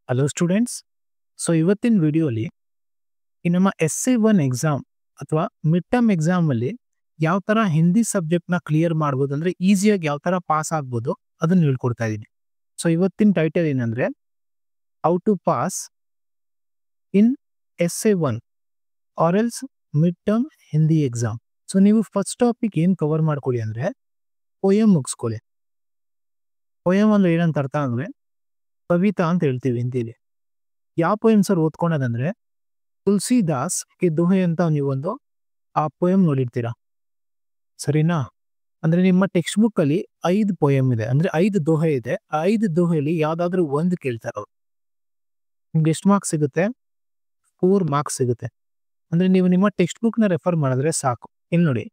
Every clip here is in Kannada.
Hello students. ಸೊ ಇವತ್ತಿನ ವಿಡಿಯೋಲಿ ಈ ನಮ್ಮ SA1 ಎಕ್ಸಾಮ್ ಅಥವಾ ಮಿಡ್ ಟರ್ಮ್ ಎಕ್ಸಾಮಲ್ಲಿ ಯಾವ ಥರ ಹಿಂದಿ ಸಬ್ಜೆಕ್ಟ್ನ ಕ್ಲಿಯರ್ ಮಾಡ್ಬೋದು, ಅಂದರೆ ಈಸಿಯಾಗಿ ಯಾವ ಥರ ಪಾಸ್ ಆಗ್ಬೋದು ಅದನ್ನು ಹೇಳ್ಕೊಡ್ತಾ ಇದ್ದೀನಿ. ಸೊ ಇವತ್ತಿನ ಟೈಟಲ್ ಏನಂದರೆ how to pass in SA1 or else mid term Hindi exam. So ನೀವು ಫಸ್ಟ್ ಟಾಪಿಕ್ ಏನು ಕವರ್ ಮಾಡ್ಕೊಳ್ಳಿ ಅಂದರೆ ಪೋಯಮ್ ಮುಗಿಸ್ಕೊಳ್ಳಿ. ಪೋಯಮ್ ಅಂದ್ರೆ ಏನಂತ ಅರ್ಥ ಅಂದರೆ ಕವಿತಾ ಅಂತ ಹೇಳ್ತೀವಿ ಹಿಂದಿಲಿ. ಯಾವ ಪೋಯಮ್ ಸರ್ ಓದ್ಕೊಂಡದಂದ್ರೆ ತುಳಸಿದಾಸ್ ಕೆ ದೋಹೆ ಅಂತ ನೀವೊಂದು ಆ ಪೋಯಮ್ ನೋಡಿರ್ತೀರಾ, ಸರಿನಾ? ಅಂದ್ರೆ ನಿಮ್ಮ ಟೆಕ್ಸ್ಟ್ ಬುಕ್ ಅಲ್ಲಿ 5 ಪೋಯಮ್ ಇದೆ, ಅಂದ್ರೆ 5 ದೋಹೆ ಇದೆ. ಆ 5 ದೋಹೆಯಲ್ಲಿ ಯಾವ್ದಾದ್ರು ಒಂದು ಕೇಳ್ತಾರ ಅವ್ರು. ನಿಮ್ಗೆ ಎಷ್ಟು ಮಾರ್ಕ್ಸ್ ಸಿಗುತ್ತೆ? 4 ಮಾರ್ಕ್ಸ್ ಸಿಗುತ್ತೆ. ಅಂದ್ರೆ ನೀವು ನಿಮ್ಮ ಟೆಕ್ಸ್ಟ್ ಬುಕ್ ನ ರೆಫರ್ ಮಾಡಿದ್ರೆ ಸಾಕು. ಇಲ್ಲಿ ನೋಡಿ,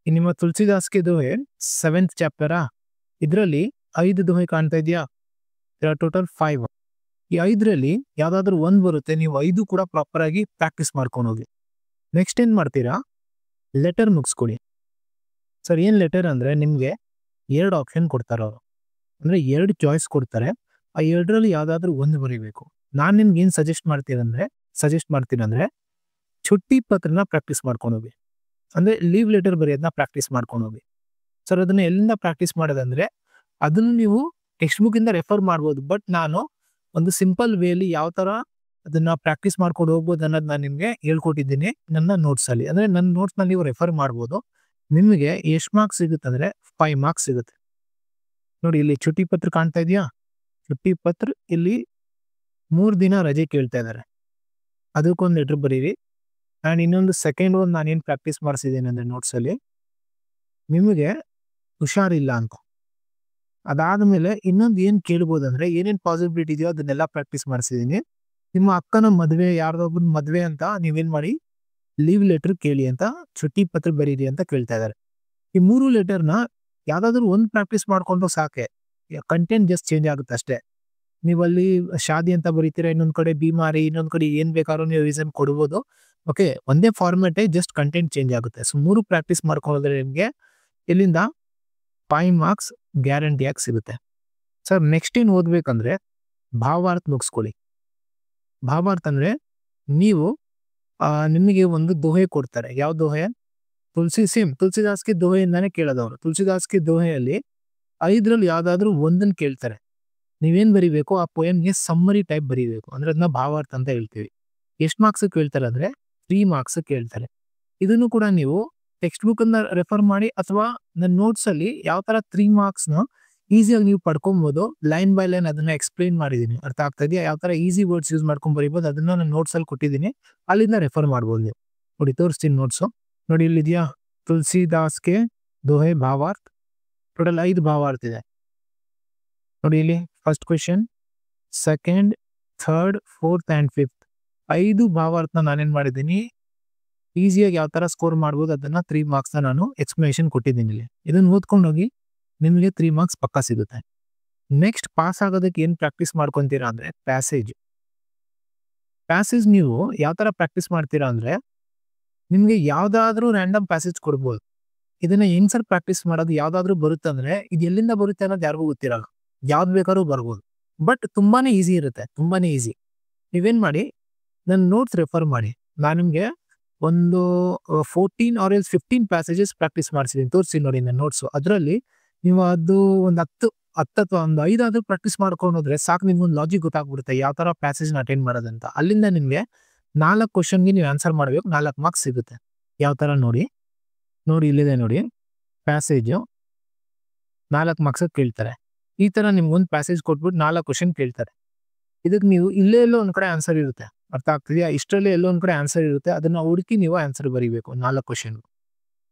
ಈ ನಿಮ್ಮ ತುಳಸಿದಾಸ್ಗೆ ದೋಹೆ 7th ಚಾಪ್ಟರಾ, ಇದರಲ್ಲಿ 5 ದೋಹೆ ಕಾಣ್ತಾ ಇದೆಯಾ? ಟೋಟಲ್ 5. ಈ 5ರಲ್ಲಿ ಯಾವ್ದಾದ್ರು ಒಂದು ಬರುತ್ತೆ, ನೀವು 5 ಕೂಡ ಪ್ರಾಪರ್ ಆಗಿ ಪ್ರಾಕ್ಟೀಸ್ ಮಾಡ್ಕೊಂಡು ಹೋಗಿ. ನೆಕ್ಸ್ಟ್ ಏನ್ ಮಾಡ್ತೀರಾ, ಲೆಟರ್ ಮುಗಿಸ್ಕೊಳ್ಳಿ. ಸರ್ ಏನ್ ಲೆಟರ್ ಅಂದ್ರೆ ನಿಮ್ಗೆ 2 ಆಪ್ಷನ್ ಕೊಡ್ತಾರೆ ಅವರು, ಅಂದ್ರೆ 2 ಚಾಯ್ಸ್ ಕೊಡ್ತಾರೆ. ಆ 2ರಲ್ಲಿ ಯಾವ್ದಾದ್ರು ಒಂದು ಬರೀಬೇಕು. ನಾನ್ ನಿಮ್ಗೆ ಏನ್ ಸಜೆಸ್ಟ್ ಮಾಡ್ತೀನಂದ್ರೆ ಚುಟ್ಟಿ ಪತ್ರನ ಪ್ರಾಕ್ಟೀಸ್ ಮಾಡ್ಕೊಂಡು ಹೋಗಿ, ಅಂದ್ರೆ ಲೀವ್ ಲೆಟರ್ ಬರೆಯೋದನ್ನ ಪ್ರಾಕ್ಟೀಸ್ ಮಾಡ್ಕೊಂಡು ಹೋಗಿ. ಸರ್ ಅದನ್ನ ಎಲ್ಲಿಂದ ಪ್ರಾಕ್ಟೀಸ್ ಮಾಡೋದಂದ್ರೆ ಅದನ್ನು ನೀವು ಟೆಕ್ಸ್ಟ್ ಬುಕ್ ಇಂದ ರೆಫರ್ ಮಾಡ್ಬೋದು, ಬಟ್ ನಾನು ಒಂದು ಸಿಂಪಲ್ ವೇಲಿ ಯಾವ ತರ ಅದನ್ನ ಪ್ರಾಕ್ಟೀಸ್ ಮಾಡ್ಕೊಂಡು ಹೋಗ್ಬೋದು ಅನ್ನೋದು ನಾನು ನಿಮ್ಗೆ ಹೇಳ್ಕೊಟ್ಟಿದ್ದೀನಿ ನನ್ನ ನೋಟ್ಸ್ ಅಲ್ಲಿ. ಅಂದ್ರೆ ನನ್ನ ನೋಟ್ಸ್ ನ ನೀವು ರೆಫರ್ ಮಾಡ್ಬೋದು. ನಿಮಗೆ ಎಷ್ಟು ಮಾರ್ಕ್ಸ್ ಸಿಗುತ್ತೆ ಅಂದ್ರೆ 5 ಮಾರ್ಕ್ಸ್ ಸಿಗುತ್ತೆ. ನೋಡಿ ಇಲ್ಲಿ ಚುಟ್ಟಿ ಪತ್ರ ಕಾಣ್ತಾ ಇದೆಯಾ? ಚುಟ್ಟಿ ಪತ್ರ ಇಲ್ಲಿ 3 ದಿನ ರಜೆ ಕೇಳ್ತಾ ಇದ್ದಾರೆ, ಅದಕ್ಕೊಂದು ಲೆಟರ್ ಬರೀರಿ. ಆ್ಯಂಡ್ ಇನ್ನೊಂದು ಸೆಕೆಂಡ್ ಒಂದು ನಾನೇನು ಪ್ರಾಕ್ಟೀಸ್ ಮಾಡಿಸಿದ್ದೀನಿ ಅಂದರೆ ನೋಟ್ಸಲ್ಲಿ, ನಿಮಗೆ ಹುಷಾರಿಲ್ಲ ಅಂತ. ಅದಾದಮೇಲೆ ಇನ್ನೊಂದು ಏನು ಕೇಳ್ಬೋದು ಅಂದರೆ ಏನೇನು ಪಾಸಿಬಿಲಿಟಿ ಇದೆಯೋ ಅದನ್ನೆಲ್ಲ ಪ್ರಾಕ್ಟೀಸ್ ಮಾಡಿಸಿದ್ದೀನಿ. ನಿಮ್ಮ ಅಕ್ಕನ ಮದುವೆ, ಯಾರ್ದೊಬ್ಬನ ಮದುವೆ ಅಂತ ನೀವೇನು ಮಾಡಿ ಲೀವ್ ಲೆಟರ್ ಕೇಳಿ ಅಂತ, ಚುಟ್ಟಿ ಪತ್ರ ಬರೀರಿ ಅಂತ ಕೇಳ್ತಾ ಇದ್ದಾರೆ. ಈ 3 ಲೆಟರ್ನ ಯಾವುದಾದ್ರೂ ಒಂದು ಪ್ರಾಕ್ಟೀಸ್ ಮಾಡಿಕೊಂಡು ಸಾಕೆ, ಕಂಟೆಂಟ್ ಜಸ್ಟ್ ಚೇಂಜ್ ಆಗುತ್ತೆ ಅಷ್ಟೇ. ನೀವಲ್ಲಿ ಶಾದಿ ಅಂತ ಬರೀತೀರಾ, ಇನ್ನೊಂದು ಕಡೆ ಬಿಮಾರಿ, ಇನ್ನೊಂದು ಕಡೆ ಏನು ಬೇಕಾದ್ರೂ ನೀವು ರೀಸನ್ ಕೊಡ್ಬೋದು. ಓಕೆ, ಒಂದೇ ಫಾರ್ಮೆಟೇ, ಜಸ್ಟ್ ಕಂಟೆಂಟ್ ಚೇಂಜ್ ಆಗುತ್ತೆ. ಸೊ 3 ಪ್ರಾಕ್ಟೀಸ್ ಮಾಡ್ಕೊಂಡ್ರೆ ನಿಮಗೆ ಇಲ್ಲಿಂದ 5 ಮಾರ್ಕ್ಸ್ ಗ್ಯಾರಂಟಿಯಾಗಿ ಸಿಗುತ್ತೆ. ಸರ್ ನೆಕ್ಸ್ಟ್ ಏನು ಓದ್ಬೇಕಂದ್ರೆ ಭಾವಾರ್ಥ ಮುಗಿಸ್ಕೊಳ್ಳಿ. ಭಾವಾರ್ಥ ಅಂದ್ರೆ ನೀವು ನಿಮಗೆ ಒಂದು ದೋಹೆ ಕೊಡ್ತಾರೆ. ಯಾವ ದೋಹೆ? ತುಳಸಿದಾಸ್ಗೆ ದೋಹೆಯಿಂದಾನೇ ಕೇಳೋದವರು. ತುಳಸಿದಾಸ್ಗೆ ದೋಹೆಯಲ್ಲಿ 5ರಲ್ಲಿ ಯಾವ್ದಾದ್ರು ಒಂದನ್ನು ಕೇಳ್ತಾರೆ. ನೀವೇನ್ ಬರೀಬೇಕು, ಆ ಪೋಯಮ್ಗೆ ಸಮ್ಮರಿ ಟೈಪ್ ಬರೀಬೇಕು, ಅಂದ್ರೆ ಅದನ್ನ ಭಾವಾರ್ಥ ಅಂತ ಹೇಳ್ತೀವಿ. ಎಷ್ಟು ಮಾರ್ಕ್ಸ್ ಕೇಳ್ತಾರೆ ಅಂದ್ರೆ 3 ಮಾರ್ಕ್ಸ್ ಕೇಳ್ತಾರೆ. ಇದನ್ನು ಕೂಡ ನೀವು ಟೆಕ್ಸ್ಟ್ ಬುಕ್ ಅನ್ನ ರೆಫರ್ ಮಾಡಿ ಅಥವಾ ನನ್ನ ನೋಟ್ಸ್ ಅಲ್ಲಿ ಯಾವ ತರ 3 ಮಾರ್ಕ್ಸ್ ನ ಈಸಿಯಾಗಿ ನೀವು ಪಡ್ಕೊಬಹುದು. ಲೈನ್ ಬೈ ಲೈನ್ ಅದನ್ನ ಎಕ್ಸ್ಪ್ಲೈನ್ ಮಾಡಿದೀನಿ, ಅರ್ಥ ಆಗ್ತಾ ಇದೆಯಾ? ಯಾವ ತರ ಈಸಿ ವರ್ಡ್ಸ್ ಯೂಸ್ ಮಾಡ್ಕೊಂಡ್ ಬರೀಬಹುದು ಅದನ್ನ ನನ್ನ ನೋಟ್ಸ್ ಅಲ್ಲಿ ಕೊಟ್ಟಿದ್ದೀನಿ, ಅಲ್ಲಿಂದ ರೆಫರ್ ಮಾಡ್ಬೋದು ನೀವು. ನೋಡಿ ತೋರಿಸ್ತೀನಿ ನೋಟ್ಸು. ನೋಡಿ ಇಲ್ಲಿದೆಯಾ, ತುಳಸಿದಾಸ್ಗೆ ದೋಹೆ ಭಾವಾರ್ಥ. ಟೋಟಲ್ 5 ಭಾವಾರ್ಥ ಇದೆ. ನೋಡಿ ಇಲ್ಲಿ first question, second, third, fourth and 5th 5 ಭಾವಾರ್ಥನ ನಾನೇನು ಮಾಡಿದ್ದೀನಿ, ಈಸಿಯಾಗಿ ಯಾವ ಥರ ಸ್ಕೋರ್ ಮಾಡ್ಬೋದು ಅದನ್ನು 3 ಮಾರ್ಕ್ಸ್ನ ನಾನು ಎಕ್ಸ್ಪ್ಲನೇಷನ್ ಕೊಟ್ಟಿದ್ದೀನಿ ಇಲ್ಲಿ. ಇದನ್ನು ಓದ್ಕೊಂಡು ಹೋಗಿ, ನಿಮಗೆ 3 ಮಾರ್ಕ್ಸ್ ಪಕ್ಕ ಸಿಗುತ್ತೆ. ನೆಕ್ಸ್ಟ್ ಪಾಸ್ ಆಗೋದಕ್ಕೆ ಏನು ಪ್ರಾಕ್ಟೀಸ್ ಮಾಡ್ಕೊತೀರಾ ಅಂದರೆ ಪ್ಯಾಸೇಜ್ ನೀವು ಯಾವ ಥರ ಪ್ರಾಕ್ಟೀಸ್ ಮಾಡ್ತೀರಾ ಅಂದರೆ, ನಿಮಗೆ ಯಾವುದಾದ್ರೂ ರ್ಯಾಂಡಮ್ ಪ್ಯಾಸೇಜ್ ಕೊಡ್ಬೋದು. ಇದನ್ನು ಹೆಂಗ್ ಸರ್ ಪ್ರಾಕ್ಟೀಸ್ ಮಾಡೋದು, ಯಾವುದಾದ್ರೂ ಬರುತ್ತೆ ಅಂದರೆ ಇದು ಎಲ್ಲಿಂದ ಬರುತ್ತೆ ಅನ್ನೋದು ಯಾರಿಗೂ ಗೊತ್ತಿರಲ್ಲ, ಯಾವ್ದು ಬೇಕಾದ್ರೂ ಬರ್ಬೋದು. ಬಟ್ ತುಂಬಾನೇ ಈಸಿ ಇರುತ್ತೆ, ತುಂಬಾನೇ ಈಸಿ. ನೀವೇನು ಮಾಡಿ, ನನ್ನ ನೋಟ್ಸ್ ರೆಫರ್ ಮಾಡಿ. ನಾನು ನಿಮಗೆ ಒಂದು 14 ಆರ್ ಎಲ್ಸ್ 15 ಪ್ಯಾಸೇಜಸ್ ಪ್ರಾಕ್ಟೀಸ್ ಮಾಡಿಸಿದ್ದೀನಿ, ತೋರಿಸಿ ನೋಡಿ ನನ್ನ ನೋಟ್ಸು. ಅದರಲ್ಲಿ ನೀವು ಅದು ಒಂದು 10 ಅಥವಾ ಒಂದು 5 ಆದ್ರೂ ಪ್ರಾಕ್ಟೀಸ್ ಮಾಡ್ಕೊಂಡು ಹೋದ್ರೆ ಸಾಕು, ನಿಮ್ಗೊಂದು ಲಾಜಿಕ್ ಗೊತ್ತಾಗ್ಬಿಡುತ್ತೆ ಯಾವ ಥರ ಪ್ಯಾಸೇಜ್ನ ಅಟೆಂಡ್ ಮಾಡೋದಂತ. ಅಲ್ಲಿಂದ ನಿಮಗೆ 4 ಕ್ವಶನ್ಗೆ ನೀವು ಆನ್ಸರ್ ಮಾಡಬೇಕು, 4 ಮಾರ್ಕ್ಸ್ ಸಿಗುತ್ತೆ. ಯಾವ ಥರ ನೋಡಿ ಇಲ್ಲಿದೆ ನೋಡಿ, ಪ್ಯಾಸೇಜು 4 ಮಾರ್ಕ್ಸ್ ಕೇಳ್ತಾರೆ. ಈ ಥರ ನಿಮ್ಗೊಂದು ಪ್ಯಾಸೇಜ್ ಕೊಟ್ಬಿಟ್ಟು 4 ಕ್ವಶನ್ ಕೇಳ್ತಾರೆ. ಇದಕ್ಕೆ ನೀವು ಇಲ್ಲೇ ಎಲ್ಲೋ ಒಂದು ಕಡೆ ಆನ್ಸರ್ ಇರುತ್ತೆ, ಅರ್ಥ ಆಗ್ತಿದೆಯಾ? ಇಷ್ಟರಲ್ಲೇ ಎಲ್ಲೋ ಒಂದು ಕಡೆ ಆನ್ಸರ್ ಇರುತ್ತೆ, ಅದನ್ನ ಹುಡುಕಿ ನೀವು ಆನ್ಸರ್ ಬರೀಬೇಕು 4 ಕ್ವಶನ್.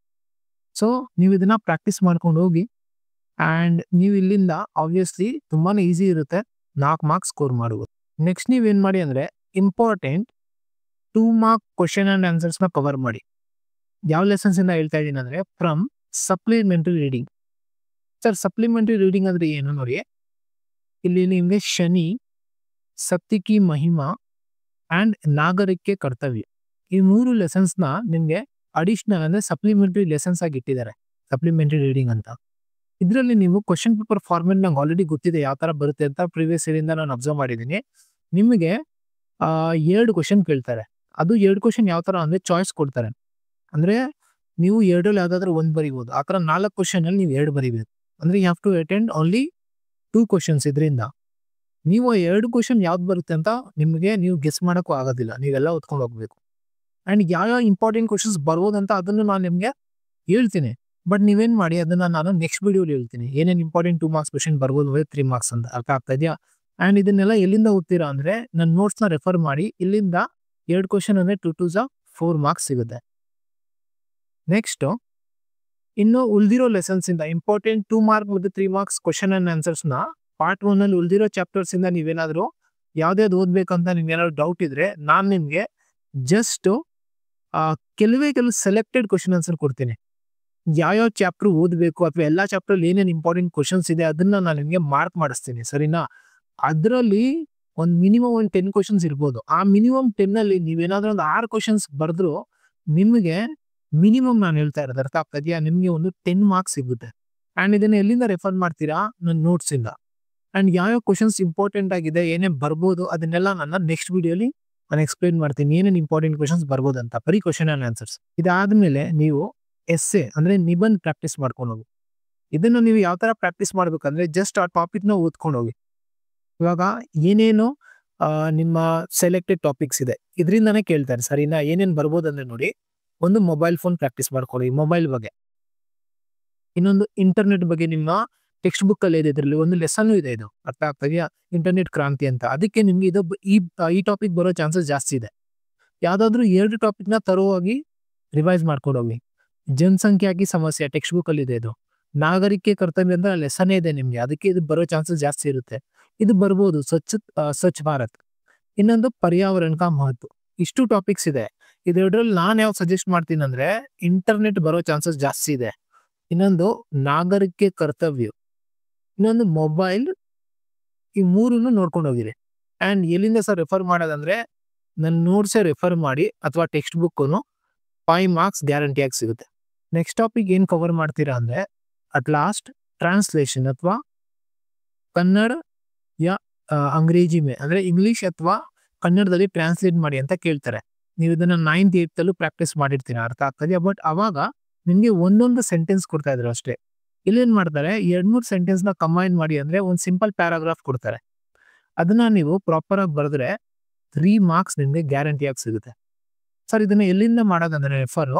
ಸೊ ನೀವು ಇದನ್ನ ಪ್ರಾಕ್ಟೀಸ್ ಮಾಡ್ಕೊಂಡು ಹೋಗಿ, ಆ್ಯಂಡ್ ನೀವು ಇಲ್ಲಿಂದ ಆಬ್ವಿಯಸ್ಲಿ ತುಂಬಾನೇ ಈಸಿ ಇರುತ್ತೆ, 4 ಮಾರ್ಕ್ಸ್ ಸ್ಕೋರ್ ಮಾಡುವುದು. ನೆಕ್ಸ್ಟ್ ನೀವೇನು ಮಾಡಿ ಅಂದರೆ ಇಂಪಾರ್ಟೆಂಟ್ 2 ಮಾರ್ಕ್ ಕ್ವಶನ್ ಆ್ಯಂಡ್ ಆನ್ಸರ್ಸ್ನ ಕವರ್ ಮಾಡಿ. ಯಾವ ಲೆಸನ್ಸ್ ಇಂದ ಹೇಳ್ತಾ ಇದ್ದೀನಿ ಅಂದರೆ from supplementary reading. Sir supplementary reading ಅಂದ್ರೆ ಏನು ನೋಡಿ, ಇಲ್ಲಿ ನಿಮಗೆ ಶನಿ, ಸತ್ಯಕಿ ಮಹಿಮಾ ಆ್ಯಂಡ್ ನಾಗರಿಕೆ ಕರ್ತವ್ಯ, ಈ 3 ಲೆಸನ್ಸ್ನ ನಿಮಗೆ ಅಡಿಷನಲ್ ಅಂದರೆ ಸಪ್ಲಿಮೆಂಟರಿ ಲೆಸನ್ಸ್ ಆಗಿ ಇಟ್ಟಿದ್ದಾರೆ, ಸಪ್ಲಿಮೆಂಟರಿ ರೀಡಿಂಗ್ ಅಂತ. ಇದರಲ್ಲಿ ನೀವು ಕ್ವಶನ್ ಪೇಪರ್ ಫಾರ್ಮೆಟ್ ನಂಗೆ ಆಲ್ರೆಡಿ ಗೊತ್ತಿದೆ ಯಾವ ತರ ಬರುತ್ತೆ ಅಂತ ಪ್ರೀವಿಯಸ್ ಇಯರ್ ಇಂದ ನಾನು ಅಬ್ಸರ್ವ್ ಮಾಡಿದ್ದೀನಿ. ನಿಮಗೆ 2 ಕ್ವಶನ್ ಕೇಳ್ತಾರೆ. ಅದು 2 ಕ್ವಶನ್ ಯಾವ ತರ ಅಂದ್ರೆ ಚಾಯ್ಸ್ ಕೊಡ್ತಾರೆ. ಅಂದ್ರೆ ನೀವು 2ರಲ್ಲಿ ಯಾವ್ದಾದ್ರು 1 ಬರೀಬಹುದು. ಆ ತರ 4 ಕ್ವಶನ್ ಅಲ್ಲಿ ನೀವು 2 ಬರೀಬೇಕು. ಅಂದ್ರೆ you have to attend only 2 questions. ಇದರಿಂದ ನೀವು 2 ಕ್ವಶನ್ ಯಾವ್ದು ಬರುತ್ತೆ ಅಂತ ನಿಮಗೆ ನೀವು ಗೆಸ್ ಮಾಡಕ್ಕೂ ಆಗೋದಿಲ್ಲ. ನೀವೆಲ್ಲ ಓದ್ಕೊಂಡು ಹೋಗ್ಬೇಕು. ಅಂಡ್ ಯಾವ ಇಂಪಾರ್ಟೆಂಟ್ ಕ್ವಶನ್ಸ್ ಬರ್ಬೋದು ಅಂತ ಅದನ್ನು ನಾನು ನಿಮಗೆ ಹೇಳ್ತೀನಿ. ಬಟ್ ನೀವೇನ್ ಮಾಡಿ ಅದನ್ನ ನಾನು ನೆಕ್ಸ್ಟ್ ವಿಡಿಯೋಲಿ ಹೇಳ್ತೀನಿ. ಏನೇನು ಇಂಪಾರ್ಟೆಂಟ್ 2 ಮಾರ್ಕ್ಸ್ ಕ್ವಶನ್ ಬರ್ಬೋದು 3 ಮಾರ್ಕ್ಸ್ ಅಂತ. ಅರ್ಥ ಆಗ್ತಾ ಇದೆಯಾ? ಅಂಡ್ ಇದನ್ನೆಲ್ಲ ಎಲ್ಲಿಂದ ಓದ್ತೀರಾ ಅಂದ್ರೆ ನನ್ನ ನೋಟ್ಸ್ ನ ರೆಫರ್ ಮಾಡಿ. ಇಲ್ಲಿಂದ 2 ಕ್ವಶನ್ ಅಂದ್ರೆ 2 2 4 ಮಾರ್ಕ್ಸ್ ಸಿಗುತ್ತೆ. ನೆಕ್ಸ್ಟ್ ಇನ್ನು ಉಳಿದಿರೋ ಲೆಸನ್ಸ್ ಇಂದ ಇಂಪಾರ್ಟೆಂಟ್ 2 ಮಾರ್ಕ್ ಮತ್ತು 3 ಮಾರ್ಕ್ಸ್ ಕ್ವಶನ್ ಅಂಡ್ ಆನ್ಸರ್ಸ್ ನ ಪಾರ್ಟ್ 1 ಅಲ್ಲಿ ಉಳಿದಿರೋ ಚಾಪ್ಟರ್ಸ್ ಇಂದ ನೀವೇನಾದ್ರೂ ಯಾವ್ದಾವ್ದು ಓದ್ಬೇಕಂತ ನಿಮ್ಗೆ ಏನಾದ್ರು ಡೌಟ್ ಇದ್ರೆ ನಾನು ನಿಮ್ಗೆ ಜಸ್ಟ್ ಕೆಲವು ಸೆಲೆಕ್ಟೆಡ್ ಕ್ವಶನ್ ಆನ್ಸರ್ ಕೊಡ್ತೀನಿ. ಯಾವ್ಯಾವ ಚಾಪ್ಟರ್ ಓದಬೇಕು ಅಥವಾ ಎಲ್ಲಾ ಚಾಪ್ಟರ್ ಏನೇನು ಇಂಪಾರ್ಟೆಂಟ್ ಕ್ವಶನ್ಸ್ ಇದೆ ಅದನ್ನ ನಾನು ನಿಮ್ಗೆ ಮಾರ್ಕ್ ಮಾಡಿಸ್ತೀನಿ. ಸರಿನಾ? ಅದರಲ್ಲಿ ಒಂದು ಮಿನಿಮಮ್ 10 ಕ್ವಶನ್ಸ್ ಇರ್ಬೋದು. ಆ ಮಿನಿಮಮ್ 10 ಅಲ್ಲಿ ನೀವೇನಾದ್ರೂ ಒಂದು 6 ಕ್ವಶನ್ಸ್ ಬರೆದ್ರು ನಿಮಗೆ ಮಿನಿಮಮ್ ನಾನು ಹೇಳ್ತಾ ಇರೋದು ಅರ್ಥ ಆಗ್ತಾ ಇದೆಯಾ? ನಿಮ್ಗೆ ಒಂದು 10 ಮಾರ್ಕ್ಸ್ ಸಿಗುತ್ತೆ. ಅಂಡ್ ಇದನ್ನ ಎಲ್ಲಿಂದ ರೆಫರ್ ಮಾಡ್ತೀರಾ? ನನ್ನ ನೋಟ್ಸ್ ಇಂದ. ಅಂಡ್ ಯಾವ್ಯಾವ ಕ್ವಶನ್ಸ್ ಇಂಪಾರ್ಟೆಂಟ್ ಆಗಿದೆ ಏನೇನು ಬರ್ಬೋದು ಅದನ್ನೆಲ್ಲ ನನ್ನ ನೆಕ್ಸ್ಟ್ ವಿಡಿಯೋಲಿ ನಾನು ಎಕ್ಸ್ಪ್ಲೈನ್ ಮಾಡ್ತೀನಿ. ಏನೇನು ಇಂಪಾರ್ಟೆಂಟ್ ಕ್ವಶನ್ಸ್ ಬರ್ಬೋದು ಅಂತ ಬರೀ ಕ್ವಶನ್ ಅಂಡ್ ಆನ್ಸರ್ಸ್. ಇದಾದ್ಮೇಲೆ ನೀವು ಎಸ್ಸೆ ಅಂದ್ರೆ ನಿಬಂಧ್ ಪ್ರಾಕ್ಟೀಸ್ ಮಾಡ್ಕೊಂಡು ಹೋಗಿ. ಇದನ್ನು ನೀವು ಯಾವ ತರ ಪ್ರಾಕ್ಟೀಸ್ ಮಾಡ್ಬೇಕಂದ್ರೆ ಜಸ್ಟ್ ಆ ಟಾಪಿಕ್ ನ ಓದ್ಕೊಂಡು ಹೋಗಿ. ಇವಾಗ ಏನೇನು ನಿಮ್ಮ ಸೆಲೆಕ್ಟೆಡ್ ಟಾಪಿಕ್ಸ್ ಇದೆ ಇದರಿಂದಾನೇ ಕೇಳ್ತಾರೆ. ಸರಿನಾ? ಏನೇನು ಬರ್ಬೋದು ಅಂದ್ರೆ ನೋಡಿ, ಒಂದು ಮೊಬೈಲ್ ಫೋನ್ ಪ್ರಾಕ್ಟೀಸ್ ಮಾಡ್ಕೊಳ್ಳಿ, ಮೊಬೈಲ್ ಬಗ್ಗೆ. ಇನ್ನೊಂದು ಇಂಟರ್ನೆಟ್ ಬಗ್ಗೆ ನಿಮ್ಮ ಟೆಕ್ಸ್ಟ್ ಬುಕ್ ಅಲ್ಲಿ ಇದೆ. ಇದರಲ್ಲಿ ಒಂದು ಲೆಸನ್ ಇದೆ. ಇದು ಅರ್ಥ ಆಗ್ತದೆಯಾ? ಇಂಟರ್ನೆಟ್ ಕ್ರಾಂತಿ ಅಂತ. ಅದಕ್ಕೆ ನಿಮ್ಗೆ ಇದು ಈ ಟಾಪಿಕ್ ಬರೋ ಚಾನ್ಸಸ್ ಜಾಸ್ತಿ ಇದೆ. ಯಾವ್ದಾದ್ರು 2 ಟಾಪಿಕ್ ನ ತರುವಾಗಿ ರಿವೈಸ್ ಮಾಡ್ಕೊಂಡು ಹೋಗಿ. ಜನಸಂಖ್ಯಾಗಿ ಸಮಸ್ಯೆ ಟೆಕ್ಸ್ಟ್ ಬುಕ್ ಅಲ್ಲಿ ಇದೆ. ಇದು ನಾಗರಿಕ ಕರ್ತವ್ಯ ಅಂದ್ರೆ ಲೆಸನ್ ಇದೆ ನಿಮ್ಗೆ. ಅದಕ್ಕೆ ಇದು ಬರೋ ಚಾನ್ಸಸ್ ಜಾಸ್ತಿ ಇರುತ್ತೆ. ಇದು ಬರ್ಬೋದು. ಸ್ವಚ್ಛ ಭಾರತ್. ಇನ್ನೊಂದು ಪರ್ಯಾವರಣ ಕಾ ಮಹತ್ವ. ಇಷ್ಟು ಟಾಪಿಕ್ಸ್ ಇದೆ. ಇದರಲ್ಲಿ ನಾನು ಯಾವ್ದು ಸಜೆಸ್ಟ್ ಮಾಡ್ತೀನಿ ಅಂದ್ರೆ ಇಂಟರ್ನೆಟ್ ಬರೋ ಚಾನ್ಸಸ್ ಜಾಸ್ತಿ ಇದೆ. ಇನ್ನೊಂದು ನಾಗರಿಕ ಕರ್ತವ್ಯ, ಇನ್ನೊಂದು ಮೊಬೈಲ್. ಈ 3 ನೋಡ್ಕೊಂಡು ಹೋಗಿರಿ. ಅಂಡ್ ಎಲ್ಲಿಂದ ಸರ್ ರೆಫರ್ ಮಾಡೋದಂದ್ರೆ ನನ್ನ ನೋಟ್ಸೇ ರೆಫರ್ ಮಾಡಿ ಅಥವಾ ಟೆಕ್ಸ್ಟ್ ಬುಕ್ 5 ಮಾರ್ಕ್ಸ್ ಗ್ಯಾರಂಟಿಯಾಗಿ ಸಿಗುತ್ತೆ. ನೆಕ್ಸ್ಟ್ ಟಾಪಿಕ್ ಏನ್ ಕವರ್ ಮಾಡ್ತೀರಾ ಅಂದ್ರೆ ಅಟ್ ಲಾಸ್ಟ್ ಟ್ರಾನ್ಸ್ಲೇಷನ್ ಅಥವಾ ಕನ್ನಡ ಯಾ ಅಂಗ್ರೇಜಿ ಅಂದ್ರೆ ಇಂಗ್ಲಿಷ್ ಅಥವಾ ಕನ್ನಡದಲ್ಲಿ ಟ್ರಾನ್ಸ್ಲೇಟ್ ಮಾಡಿ ಅಂತ ಕೇಳ್ತಾರೆ. ನೀವು ಇದನ್ನ 9th 8th ಅಲ್ಲೂ ಪ್ರಾಕ್ಟೀಸ್ ಮಾಡಿರ್ತೀರ. ಅರ್ಥ ಆಗ್ತದೆ. ಬಟ್ ಅವಾಗ ನಿಮ್ಗೆ ಒಂದೊಂದು ಸೆಂಟೆನ್ಸ್ ಕೊಡ್ತಾ ಇದ್ರು ಅಷ್ಟೇ. ಇಲ್ಲೇನ್ ಮಾಡ್ತಾರೆ 2-3 ಸೆಂಟೆನ್ಸ್ ನ ಕಂಬೈನ್ ಮಾಡಿ ಅಂದ್ರೆ ಒಂದು ಸಿಂಪಲ್ ಪ್ಯಾರಾಗ್ರಾಫ್ ಕೊಡ್ತಾರೆ. ಅದನ್ನ ನೀವು ಪ್ರಾಪರ್ ಆಗಿ ಬರೆದ್ರೆ 3 ಮಾರ್ಕ್ಸ್ ನಿಮ್ಗೆ ಗ್ಯಾರಂಟಿಯಾಗಿ ಸಿಗುತ್ತೆ. ಸರ್ ಇದನ್ನ ಎಲ್ಲಿಂದ ಮಾಡೋದಂದ್ರೆ ರೆಫರ್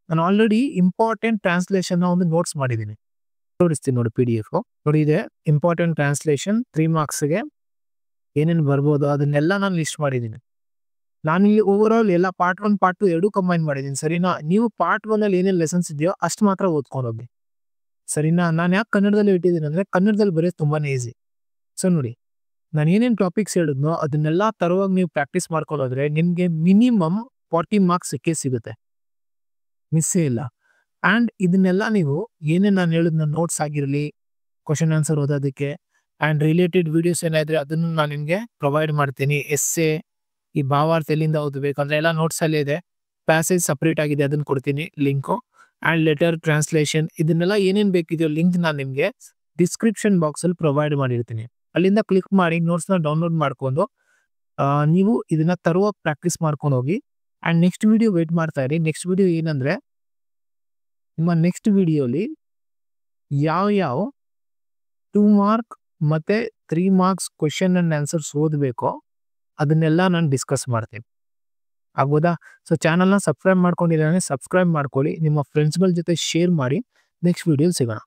ನಾನು ಆಲ್ರೆಡಿ ಇಂಪಾರ್ಟೆಂಟ್ ಟ್ರಾನ್ಸ್ಲೇಷನ್ ಒಂದು ನೋಟ್ಸ್ ಮಾಡಿದ್ದೀನಿ. ತೋರಿಸ್ತೀನಿ ನೋಡಿ PDF. ನೋಡಿ ಇದೆ ಇಂಪಾರ್ಟೆಂಟ್ ಟ್ರಾನ್ಸ್ಲೇಷನ್ 3 ಮಾರ್ಕ್ಸ್ಗೆ ಏನೇನು ಬರ್ಬೋದು ಅದನ್ನೆಲ್ಲ ನಾನು ಲಿಸ್ಟ್ ಮಾಡಿದ್ದೀನಿ. ನಾನಿಲ್ಲಿ ಓವರ್ ಆಲ್ ಎಲ್ಲ ಪಾರ್ಟ್ 1 ಪಾರ್ಟ್ 2 ಎರಡೂ ಕಂಬೈನ್ ಮಾಡಿದ್ದೀನಿ. ಸರಿನಾ? ನೀವು ಪಾರ್ಟ್ 1 ಅಲ್ಲಿ ಏನೇನು ಲೆಸನ್ಸ್ ಇದೆಯೋ ಅಷ್ಟು ಮಾತ್ರ ಓದ್ಕೊಂಡು ಹೋಗಿ. ಸರಿನಾ? ನಾನು ಯಾಕೆ ಕನ್ನಡದಲ್ಲಿ ಇಟ್ಟಿದ್ದೀನಿ ಅಂದ್ರೆ ಕನ್ನಡದಲ್ಲಿ ಬರೆಯೋದು ತುಂಬಾನೇ ಈಸಿ. ಸೊ ನೋಡಿ ನಾನು ಏನೇನು ಟಾಪಿಕ್ಸ್ ಹೇಳಿದ್ನೋ ಅದನ್ನೆಲ್ಲ ತರುವಾಗ ನೀವು ಪ್ರಾಕ್ಟೀಸ್ ಮಾಡ್ಕೊಳ್ಳೋದ್ರೆ ನಿಮ್ಗೆ ಮಿನಿಮಮ್ 40 ಮಾರ್ಕ್ಸ್ ಸಿಗುತ್ತೆ. ಮಿಸ್ಸೇ ಇಲ್ಲ. ಅಂಡ್ ಇದನ್ನೆಲ್ಲ ನೀವು ಏನೇನು ನಾನು ಹೇಳಿದ್ನ ನೋಟ್ಸ್ ಆಗಿರಲಿ, ಕ್ವಶನ್ ಆನ್ಸರ್ ಓದೋದಕ್ಕೆ ಅಂಡ್ ರಿಲೇಟೆಡ್ ವಿಡಿಯೋಸ್ ಏನಾದ್ರೆ ಅದನ್ನು ನಾನು ನಿಮಗೆ ಪ್ರೊವೈಡ್ ಮಾಡ್ತೀನಿ. ಎಸ್ಸೆ, ಈ ಭಾವಾರ್ಥ ಎಲ್ಲಿಂದ ಓದಬೇಕಂದ್ರೆ ಎಲ್ಲ ನೋಟ್ಸ್ ಅಲ್ಲೇ ಇದೆ. ಪ್ಯಾಸೇಜ್ ಸಪ್ರೇಟ್ ಆಗಿದೆ, ಅದನ್ನ ಕೊಡ್ತೀನಿ ಲಿಂಕು. ಅಂಡ್ ಲೆಟರ್ ಟ್ರಾನ್ಸ್ಲೇಷನ್ ಇದನ್ನೆಲ್ಲ ಏನೇನು ಬೇಕಿದೆಯೋ ಲಿಂಕ್ ನಾನು ನಿಮಗೆ ಡಿಸ್ಕ್ರಿಪ್ಷನ್ ಬಾಕ್ಸ್ ಅಲ್ಲಿ ಪ್ರೊವೈಡ್ ಮಾಡಿರ್ತೀನಿ. ಅಲ್ಲಿಂದ ಕ್ಲಿಕ್ ಮಾಡಿ ನೋಟ್ಸ್ ನ ಡೌನ್ಲೋಡ್ ಮಾಡ್ಕೊಂಡು ನೀವು ಇದನ್ನ ತರುವ ಪ್ರಾಕ್ಟೀಸ್ ಮಾಡ್ಕೊಂಡು ಹೋಗಿ. ಅಂಡ್ ನೆಕ್ಸ್ಟ್ ವಿಡಿಯೋ ವೇಟ್ ಮಾಡ್ತಾ ಇರಿ. ನೆಕ್ಸ್ಟ್ ವಿಡಿಯೋ ಏನಂದ್ರೆ ನಿಮ್ಮ ನೆಕ್ಸ್ಟ್ ವಿಡಿಯೋಲಿ ಯಾವ 2 ಮಾರ್ಕ್ ಮತ್ತೆ 3 ಮಾರ್ಕ್ಸ್ ಕ್ವಶನ್ ಅಂಡ್ ಆನ್ಸರ್ಸ್ ಓದಬೇಕೋ ಅದನ್ನೆಲ್ಲ ನಾನು ಡಿಸ್ಕಸ್ ಮಾಡ್ತೀನಿ. ಆಗ್ಬೋದಾ? ಸೊ ಚಾನಲ್ನ ಸಬ್ಸ್ಕ್ರೈಬ್ ಮಾಡ್ಕೊಂಡಿಲ್ಲ ಸಬ್ಸ್ಕ್ರೈಬ್ ಮಾಡ್ಕೊಳ್ಳಿ. ನಿಮ್ಮ ಫ್ರೆಂಡ್ಸ್ಗಳ ಜೊತೆ ಶೇರ್ ಮಾಡಿ. ನೆಕ್ಸ್ಟ್ ವಿಡಿಯೋ ಸಿಗೋಣ.